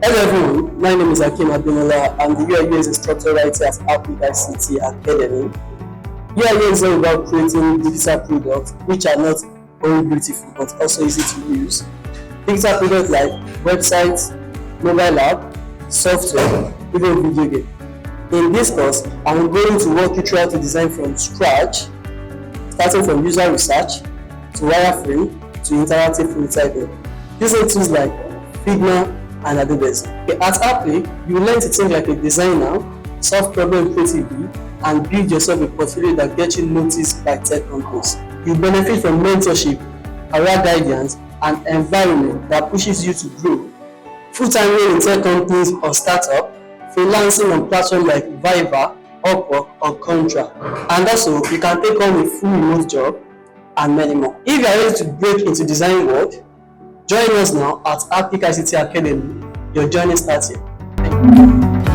Hello everyone, my name is Akim Abinola. I'm the UI instructor writer at Appclick ICT Academy. UI is all about creating digital products which are not only beautiful but also easy to use. Digital products like websites, mobile app, software, even video game. In this course, I'm going to walk you through how to design from scratch, starting from user research to wireframe to interactive prototyping, using tools like Figma and Adobe. Okay, at Appclick, you learn to think like a designer, solve problems creatively, and build yourself a portfolio that gets you noticed by tech companies. You benefit from mentorship, career guidance, and environment that pushes you to grow. Full-time role in tech companies or startup, freelancing on platforms like Fiverr, Upwork, or Contra. And also, you can take on a full remote job and many more. If you are ready to break into design world, join us now at Appclick ICT Academy. Your journey starts here. Thank you.